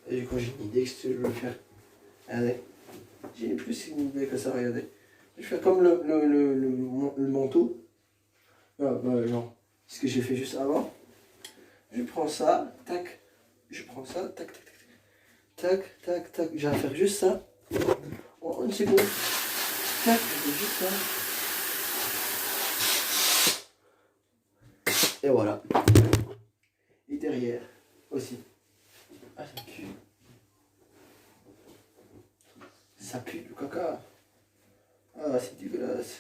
Et quand j'ai une idée que je veux faire. Allez. J'ai plus une idée que ça, regardez. Je vais faire comme le manteau. Ah, bah, genre, ce que j'ai fait juste avant. Je prends ça, tac. Je prends ça, tac, tac, tac. Tac, tac, tac. Je vais faire juste ça. En une seconde. Tac, je fais juste ça. Et voilà. Et derrière aussi. Ah, ça pue. Ça pue le caca. Ah, c'est dégueulasse.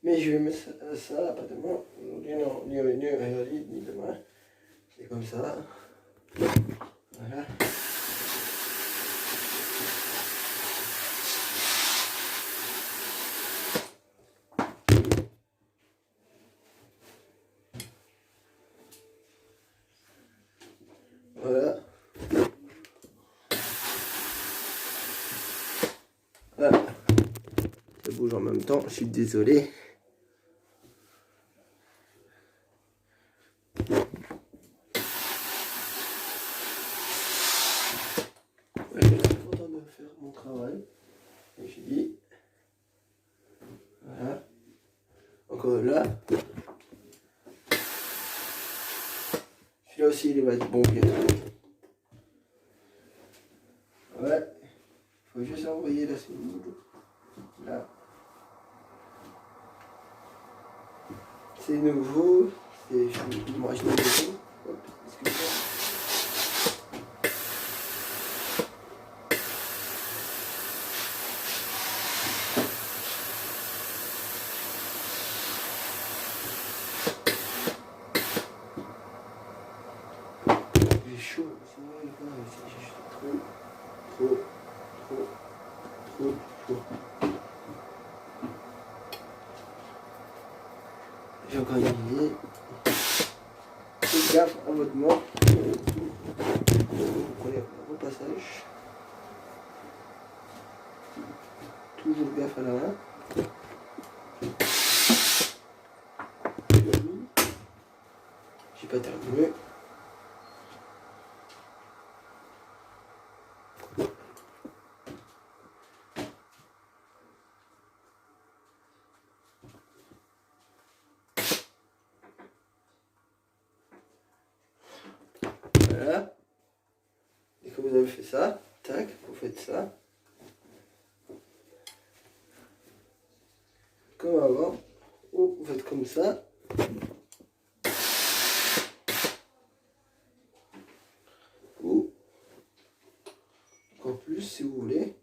Mais je vais mettre ça, pas demain. Aujourd'hui, non, ni demain. C'est comme ça. Voilà. bouge en même temps, je suis désolé. Ouais, je suis content de faire mon travail. Et je dis, voilà. Encore là. Celui-là aussi, il va être bon bientôt. Ouais. Faut juste envoyer la semoule. Là. C'est nouveau. Moi, je l'ai nouveau. Hop, excuse-moi. J'ai chaud. Sinon, il va. J'ai trop chaud. J'ai encore une idée. Faites gaffe à votre main. Vous prenez au passage. Toujours gaffe à la main. J'ai pas terminé. Voilà. Et quand vous avez fait ça, tac, vous faites ça. Comme avant. Ou vous faites comme ça. Ou encore plus si vous voulez.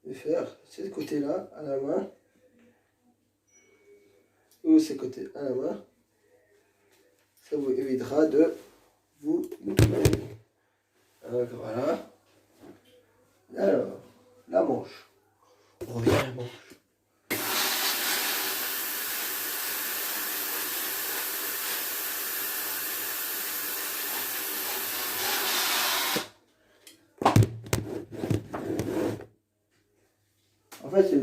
Et faire ce côté-là à la main. Ou ce côté à la main. Ça vous évitera de vous mouiller. Donc voilà. Alors, la manche. On revient à la manche. En fait, c'est le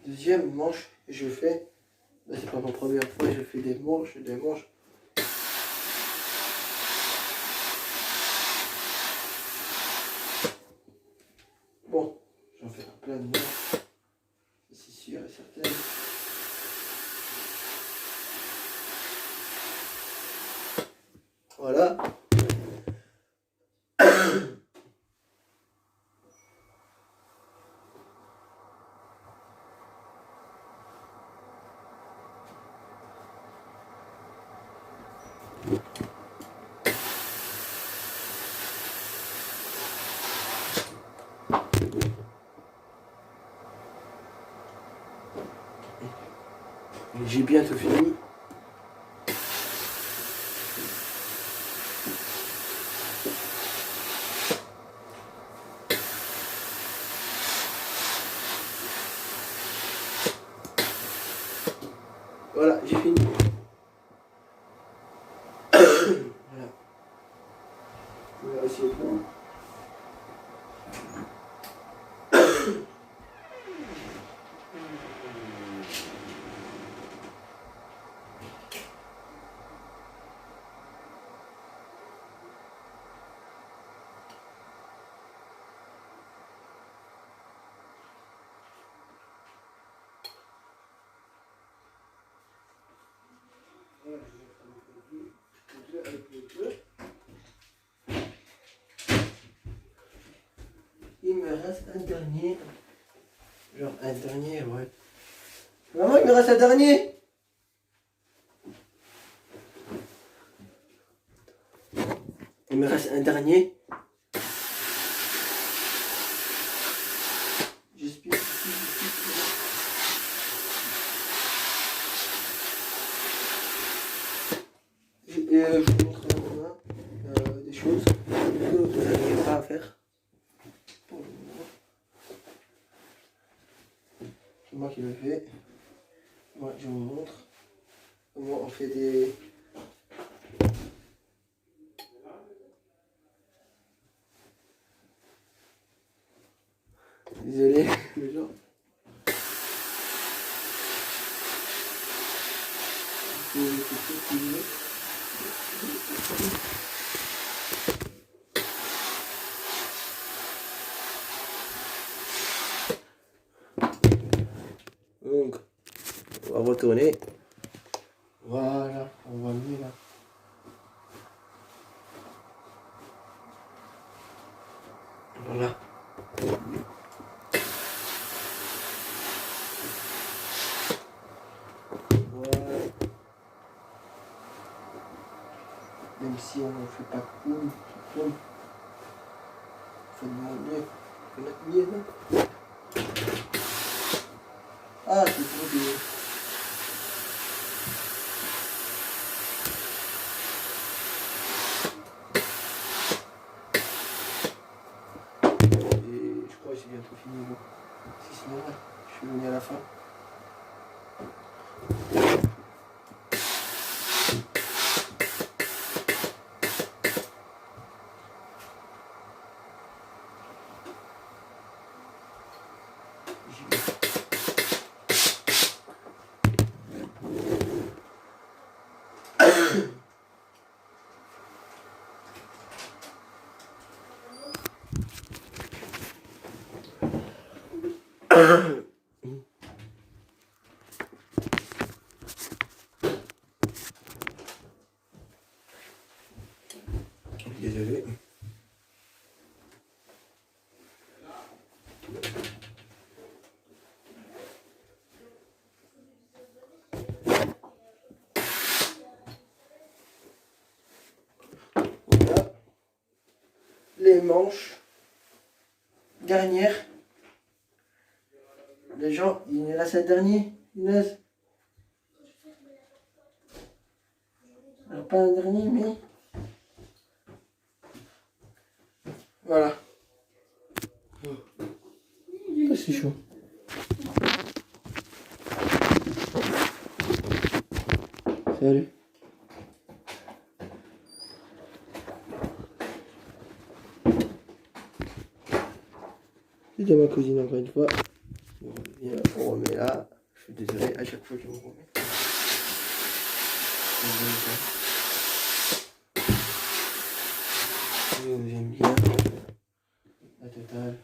deuxième manche que je fais. Là, c'est pas ma première fois, je fais des manches. Bon, j'en fais plein de manches. C'est sûr et certain. Voilà. J'ai bientôt fini. Voilà, j'ai fini. Voilà. On va essayer de faire. Voilà, je vais faire le bleu avec le bleu. Il me reste un dernier. Genre un dernier, ouais. Maman, il me reste un dernier. Il me reste un dernier. J'espère. Je vous montre des choses que vous n'arrivez pas à faire. Pour le moment. C'est moi qui le fais. Moi, je vous montre comment on fait des. Désolé, mais genre. retourner. Voilà, on va mieux là. Voilà. Voilà. Même si on ne fait pas cool, on fait de mon mieux. On fait notre mieux, non? Ah, c'est trop bien. Et je crois que c'est bientôt fini. Bon. Si c'est normal, je suis venu à la fin. J'y vais. Désolé. Voilà. Les manches. Dernière. Les gens, il y en a cette dernière, Inès. Alors, pas un dernier, mais. Voilà. Ah, c'est chaud. Salut. C'est de ma cousine encore une fois. On revient, on remet là. Je suis désolé, à chaque fois je me remets. J'aime bien la totale.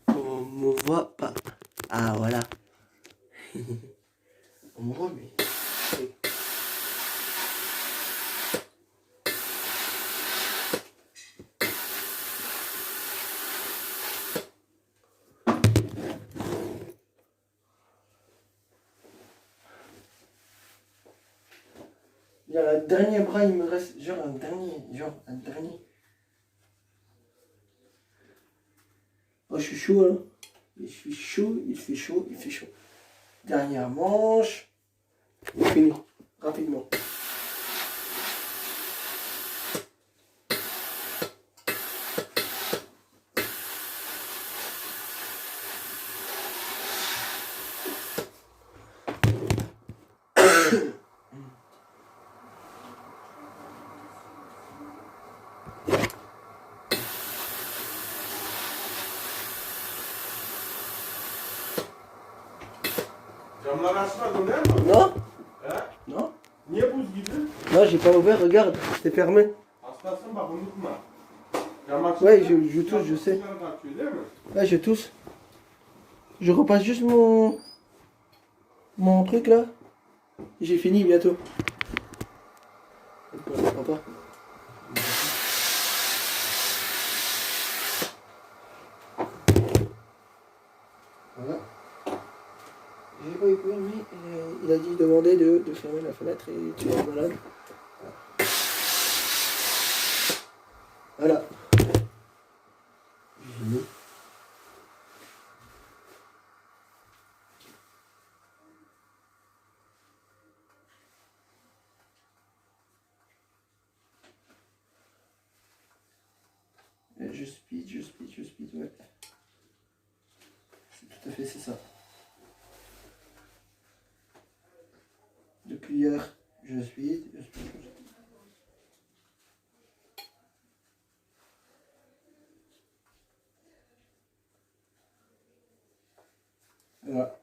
On me voit pas. Ah voilà. On me remet. Il y a le dernier bras, il me reste genre un dernier. Oh, je suis chaud, hein. Je suis chaud, il fait chaud, il fait chaud. Dernière manche. Fini, rapidement. Camlar açmadın değil mi? Non? He? Non? Niye buz gibi? Non, j'ai pas ouvert, regarde, c'est fermé. Hastasın bak unutma. Cam açınca Ouais, je tousse, je sais. sıcak kaçıyor değil mi? Ouais, je tousse. Je repasse juste mon truc là. J'ai fini bientôt. Papa. Voilà. J'ai pas eu peur, mais il a dit demander de fermer la fenêtre et tu es malade. Voilà. J'ai fini. Je speed, ouais. C'est tout à fait, c'est ça. Depuis hier, je speed. Voilà.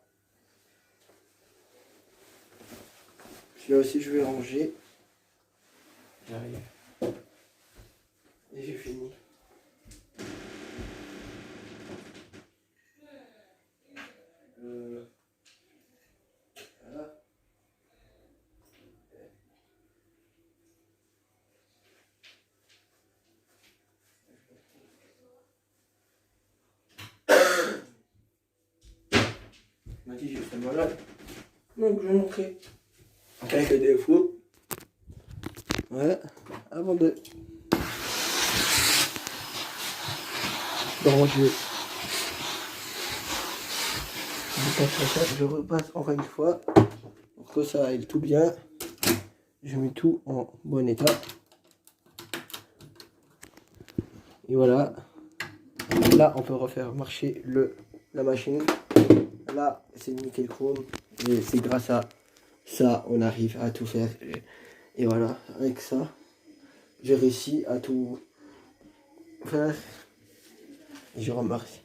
Celui-là aussi, je vais ranger. J'arrive. Et j'ai fini. Il m'a dit que j'étais malade. Donc je vais montrer quelques défauts. Voilà. Avant de ranger. Je repasse encore une fois pour que ça aille tout bien. Je mets tout en bon état. Et voilà. Là, on peut refaire marcher la machine. Là, c'est nickel chrome. Et c'est grâce à ça, on arrive à tout faire. Et voilà, avec ça, j'ai réussi à tout faire. Et je remercie.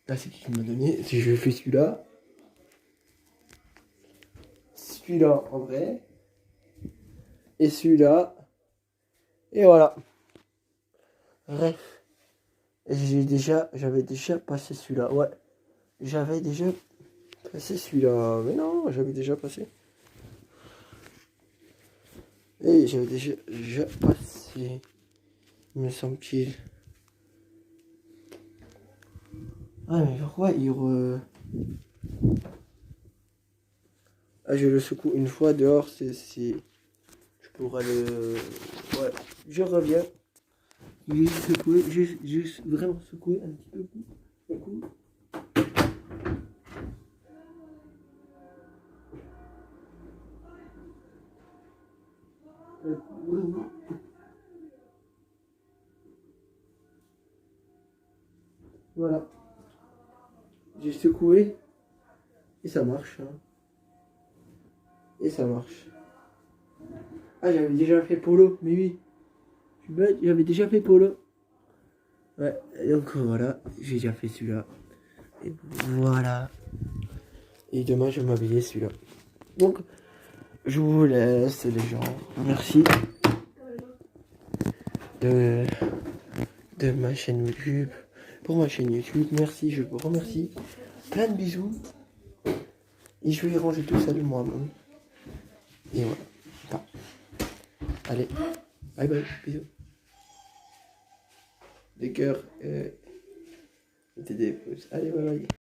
Là, c'est qui m'a donné. Si je fais celui-là. Celui-là en vrai. Et celui-là. Et voilà. Bref. J'avais déjà passé celui-là. Ouais. J'avais déjà passé celui-là. Mais non, j'avais déjà passé. Et j'avais déjà passé. Il me semble-t-il. Ah mais pourquoi Ah, je le secoue une fois dehors, c'est... Je pourrais le... Ouais, je reviens. Juste secouer, juste vraiment secouer un petit peu. Un coup. Voilà. J'ai secoué. Et ça marche. Hein. Et ça marche. Ah, j'avais déjà fait Polo. Mais oui. Je suis bête, j'avais déjà fait Polo. Ouais, donc voilà. J'ai déjà fait celui-là. Et voilà. Et demain, je vais m'habiller celui-là. Donc, je vous laisse, les gens. Merci de ma chaîne YouTube. Pour ma chaîne YouTube, merci, je vous remercie. Plein de bisous. Et je vais ranger tout ça de moi-même. Et voilà. Enfin, allez, bye bye, bisous. Des cœurs et des pouces. Allez, bye bye.